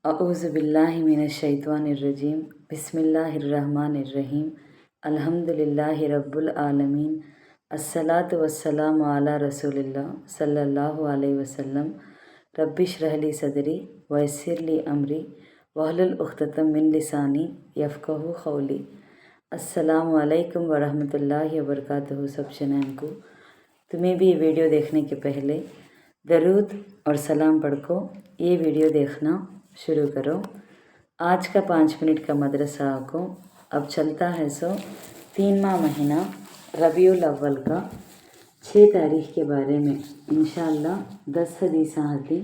अऊज़ु बिल्लाहि मिनश्शैतानिर्रजीम बिस्मिल्लाहिर्रहमानिर्रहीम अल्हम्दुलिल्लाहि रब्बिल आलमीन अस्सलातु वस्सलामु अला रसूलिल्लाह सल्लल्लाहु अलैहि वसल्लम रब्बिश्रह ली सदरी वयस्सिर ली अमरी वहलुल उक़्दतम मिन लिसानी यफ़क़हू क़ौली। अस्सलामु अलैकुम वरहमतुल्लाहि वबरकातुहू। सब चैनल को तुम्हें भी ये वीडियो देखने के पहले दरूद और सलाम पढ़ को ये वीडियो देखना शुरू करो। आज का 5 मिनट का मदरसा को अब चलता है 3वां महीना रबीउल अव्वल का 6 तारीख के बारे में इंशाअल्लाह 10 हदीसां हती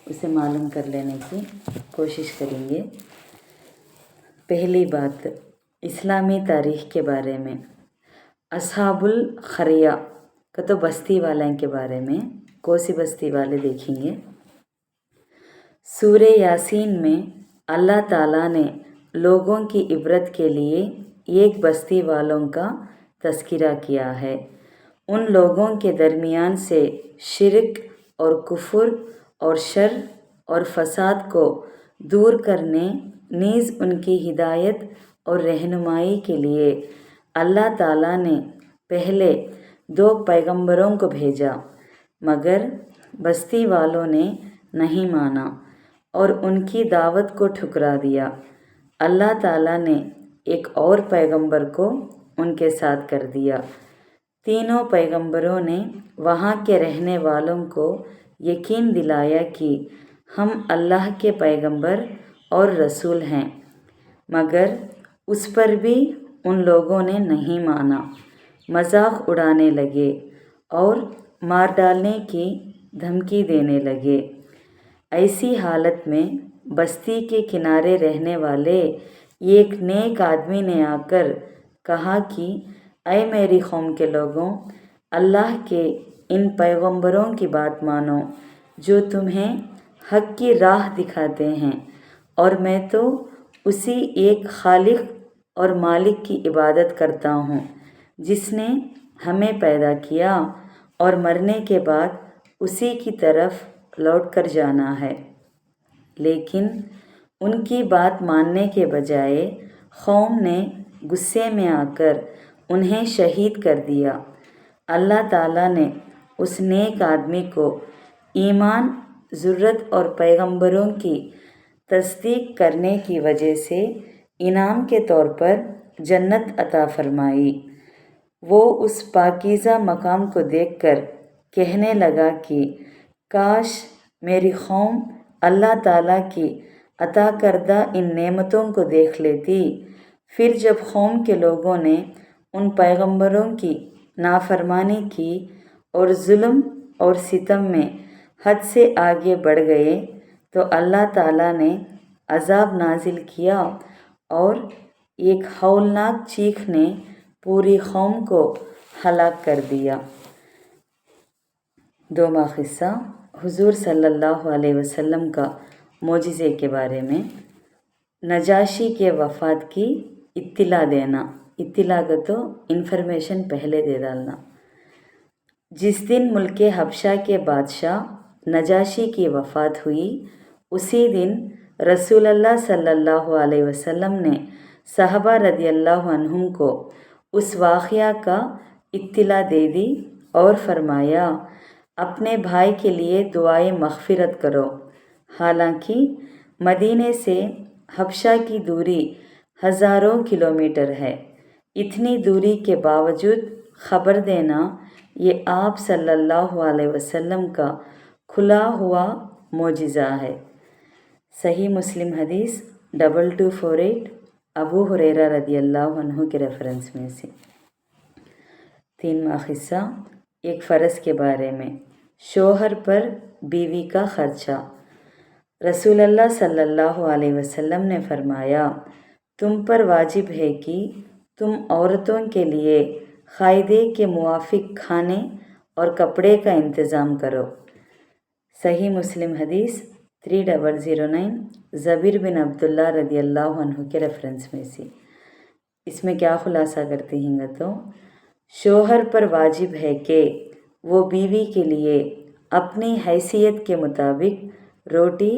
उसे मालूम कर लेने की कोशिश करेंगे। पहली बात, इस्लामी तारीख के बारे में असहाबुल क़रिया का तो बस्ती वाले के बारे में कोसी बस्ती वाले देखेंगे। सूरे यासीन में अल्लाह ताला ने लोगों की इबरत के लिए एक बस्ती वालों का तज़किरा किया है। उन लोगों के दरमियान से शिरक और कुफ्र और शर और फसाद को दूर करने नीज़ उनकी हिदायत और रहनुमाई के लिए अल्लाह ताला ने पहले 2 पैगंबरों को भेजा, मगर बस्ती वालों ने नहीं माना और उनकी दावत को ठुकरा दिया। अल्लाह ताला ने एक और पैगंबर को उनके साथ कर दिया। तीनों पैगंबरों ने वहाँ के रहने वालों को यकीन दिलाया कि हम अल्लाह के पैगंबर और रसूल हैं, मगर उस पर भी उन लोगों ने नहीं माना, मजाक उड़ाने लगे और मार डालने की धमकी देने लगे। ऐसी हालत में बस्ती के किनारे रहने वाले एक नेक आदमी ने आकर कहा कि ऐ मेरी कौम के लोगों, अल्लाह के इन पैगंबरों की बात मानो जो तुम्हें हक की राह दिखाते हैं, और मैं तो उसी एक खालिक और मालिक की इबादत करता हूँ जिसने हमें पैदा किया और मरने के बाद उसी की तरफ लौट कर जाना है। लेकिन उनकी बात मानने के बजाय कौम ने गुस्से में आकर उन्हें शहीद कर दिया। अल्लाह ताला ने उस नेक आदमी को ईमान, ज़ुर्रत और पैगंबरों की तस्दीक करने की वजह से इनाम के तौर पर जन्नत अता फरमाई। वो उस पाकीज़ा मकाम को देखकर कहने लगा कि काश मेरी कौम अल्लाह ताला की अता करदा इन नेमतों को देख लेती। फिर जब कौम के लोगों ने उन पैगंबरों की नाफरमानी की और जुल्म और सितम में हद से आगे बढ़ गए तो अल्लाह ताला ने अज़ाब नाजिल किया और एक हौलनाक चीख ने पूरी कौम को हलाक कर दिया। 2वां क़िस्सा, हुज़ूर सल्लल्लाहु अलैहि वसल्लम का मोजिज़े के बारे में। नजाशी के वफ़ात की इत्तिला देना, इत्तिला का तो इन्फॉर्मेशन पहले दे डालना। जिस दिन मुल्क हबशा के बादशाह नजाशी की वफ़ात हुई, उसी दिन रसूलुल्लाह सल्लल्लाहु अलैहि वसल्लम ने सहाबा रदियल्लाहु अन्हुम को उस वाक़या का इत्तिला दे दी और फरमाया, अपने भाई के लिए दुआए मग़फ़िरत करो। हालांकि मदीने से हबशा की दूरी हज़ारों किलोमीटर है, इतनी दूरी के बावजूद ख़बर देना ये आप सल्लल्लाहु अलैहि वसल्लम का खुला हुआ मोजिज़ा है। सही मुस्लिम हदीस 2248 अबू हुरैरा रदियल्लाहु अन्हु के रेफरेंस में से। 3वां क़िस्सा, एक फ़र्ज़ के बारे में। शोहर पर बीवी का ख़र्चा। रसूलुल्लाह सल्लल्लाहु अलैहि वसल्लम ने फरमाया, तुम पर वाजिब है कि तुम औरतों के लिए क़ायदे के मुवाफ़िक खाने और कपड़े का इंतज़ाम करो। सही मुस्लिम हदीस 3009 ज़बीर बिन अब्दुल्ला रदियल्लाहु अन्हु के रेफरेंस में से। इसमें क्या खुलासा करते हैं तो शोहर पर वाजिब है कि वो बीवी के लिए अपनी हैसियत के मुताबिक रोटी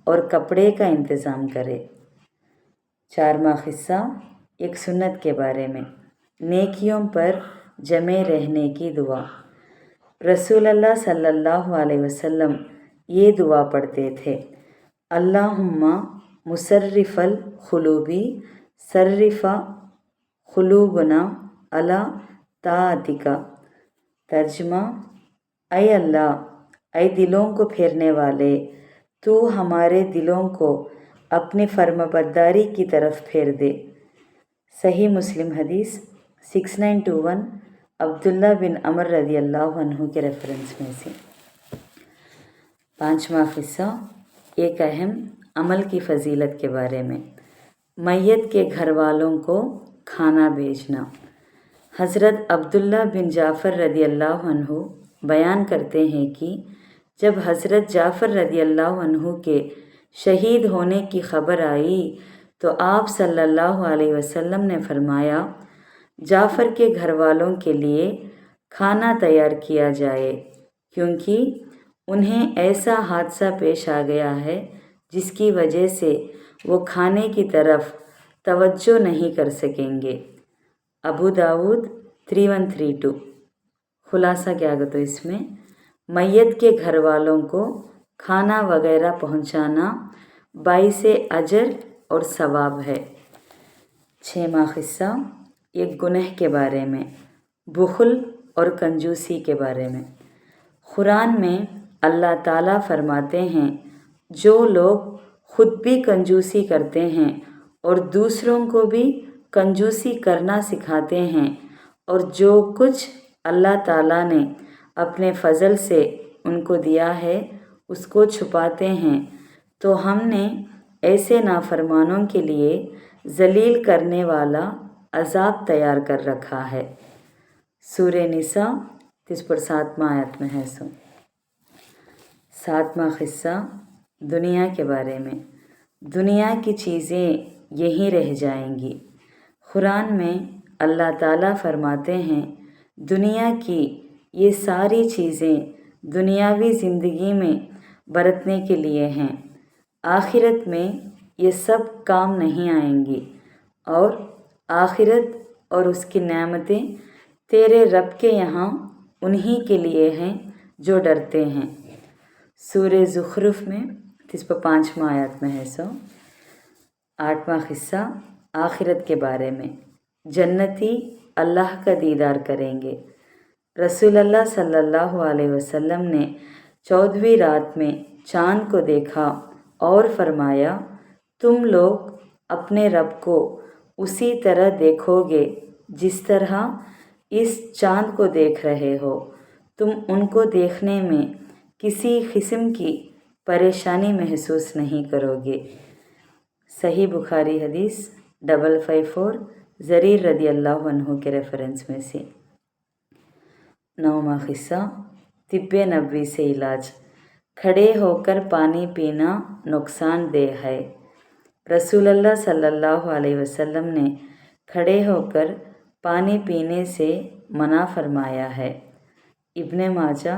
और कपड़े का इंतज़ाम करे। 4वां हिस्सा एक सुन्नत के बारे में, नेकियों पर जमे रहने की दुआ। रसूलुल्लाह सल्लल्लाहु अलैहि वसल्लम ये दुआ पढ़ते थे, अल्लाहुम्मा मुसर्रिफल खुलूबी सर्रिफा खुलूबना अला ताअतिका। तर्जुमा, ऐ अल्लाह, ऐ दिलों को फेरने वाले, तू हमारे दिलों को अपनी फर्माबरदारी की तरफ फेर दे। सही मुस्लिम हदीस 6921 अब्दुल्ला बिन अमर रज़ी अल्लाह अन्हु के रेफरेंस में से। 5वां हिस्सा एक अहम अमल की फ़जीलत के बारे में, मैयत के घर वालों को खाना भेजना। हज़रत अब्दुल्ला बिन जाफ़र रज़ी अल्लाह अन्हु बयान करते हैं कि जब हज़रत जाफ़र रज़ी अल्लाह अन्हु के शहीद होने की खबर आई तो आप सल्लल्लाहु अलैहि वसल्लम ने फरमाया, जाफ़र के घर वालों के लिए खाना तैयार किया जाए, क्योंकि उन्हें ऐसा हादसा पेश आ गया है जिसकी वजह से वो खाने की तरफ तवज्जो नहीं कर सकेंगे। अबू दाऊद 3132। खुलासा क्या होगा तो इसमें मैयत के घर वालों को खाना वगैरह पहुंचाना बाइसे अजर और सवाब है। 6वां हिस्सा एक गुनह के बारे में, बुखल और कंजूसी के बारे में। कुरान में अल्लाह ताला फरमाते हैं, जो लोग खुद भी कंजूसी करते हैं और दूसरों को भी कंजूसी करना सिखाते हैं और जो कुछ अल्लाह ताला ने अपने फ़ज़ल से उनको दिया है उसको छुपाते हैं, तो हमने ऐसे नाफरमानों के लिए ज़लील करने वाला अज़ाब तैयार कर रखा है। सूरह निसा 7वां आयत में है। 7वां हिस्सा दुनिया के बारे में, दुनिया की चीज़ें यहीं रह जाएंगी। कुरान में अल्लाह ताला फरमाते हैं, दुनिया की ये सारी चीज़ें दुनियावी ज़िंदगी में बरतने के लिए हैं, आखिरत में ये सब काम नहीं आएंगी और आखिरत और उसकी नेमतें तेरे रब के यहाँ उन्हीं के लिए हैं जो डरते हैं। सूरह ज़ुखरुफ में 5वां आयत में है। 8वां हिस्सा आखिरत के बारे में, जन्नती अल्लाह का दीदार करेंगे। रसूलुल्लाह सल्लल्लाहु अलैहि वसल्लम ने 14वीं रात में चाँद को देखा और फरमाया, तुम लोग अपने रब को उसी तरह देखोगे जिस तरह इस चाँद को देख रहे हो। तुम उनको देखने में किसी किस्म की परेशानी महसूस नहीं करोगे। सही बुखारी हदीस 554 ज़रीर रज़ी अल्लाह अन्हु के रेफरेंस में से। 9वां हिस्सा तिब्बे नबवी से इलाज, खड़े होकर पानी पीना नुकसानदेह है। रसूलुल्लाह सल्लल्लाहु अलैहि वसल्लम ने खड़े होकर पानी पीने से मना फरमाया है। इब्ने माजा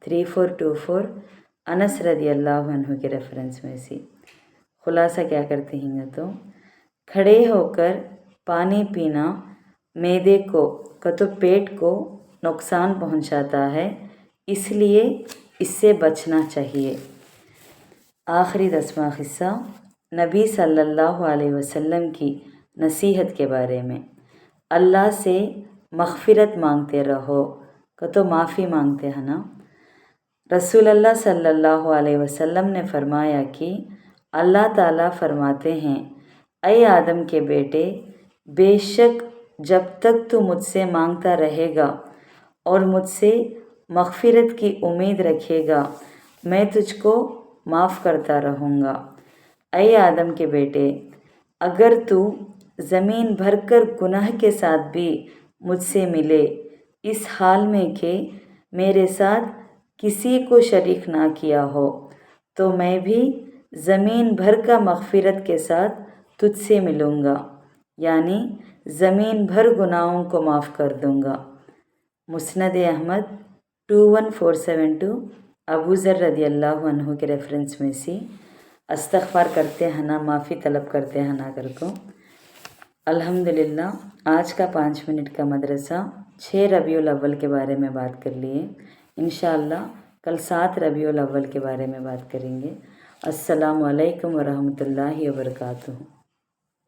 3424 अनस रज़ी अल्लाह अन्हु के रेफरेंस में से। खुलासा क्या करते हैं तो खड़े होकर पानी पीना मैदे को तो पेट को नुकसान पहुंचाता है, इसलिए इससे बचना चाहिए। आखिरी 10वां हिस्सा नबी सल्लल्लाहु अलैहि वसल्लम की नसीहत के बारे में, अल्लाह से मग़फ़िरत मांगते रहो तो माफ़ी मांगते हैं ना। रसूलुल्लाह सल्लल्लाहु अलैहि वसल्लम ने फरमाया कि अल्लाह ताला फरमाते हैं, ऐ आदम के बेटे, बेशक जब तक तू मुझसे मांगता रहेगा और मुझसे मग़फ़िरत की उम्मीद रखेगा, मैं तुझको माफ़ करता रहूँगा। ऐ आदम के बेटे, अगर तू ज़मीन भरकर गुनाह के साथ भी मुझसे मिले, इस हाल में कि मेरे साथ किसी को शरीक ना किया हो, तो मैं भी ज़मीन भर का मग़फ़िरत के साथ तुझसे मिलूँगा, यानी ज़मीन भर गुनाहों को माफ़ कर दूँगा। मुस्नद अहमद 21472 अबू ज़र रज़ी अल्लाह अन्हु के रेफरेंस में से। استغفار کرتے ہیں نا، معافی طلب کرتے ہیں نا کر کو۔ الحمدللہ آج کا 5 منٹ کا مدرسہ 6 ربیع الاول کے بارے میں بات کر لیے۔ انشاءاللہ کل 7 ربیع الاول کے بارے میں بات کریں گے۔ السلام علیکم ورحمۃ اللہ وبرکاتہ۔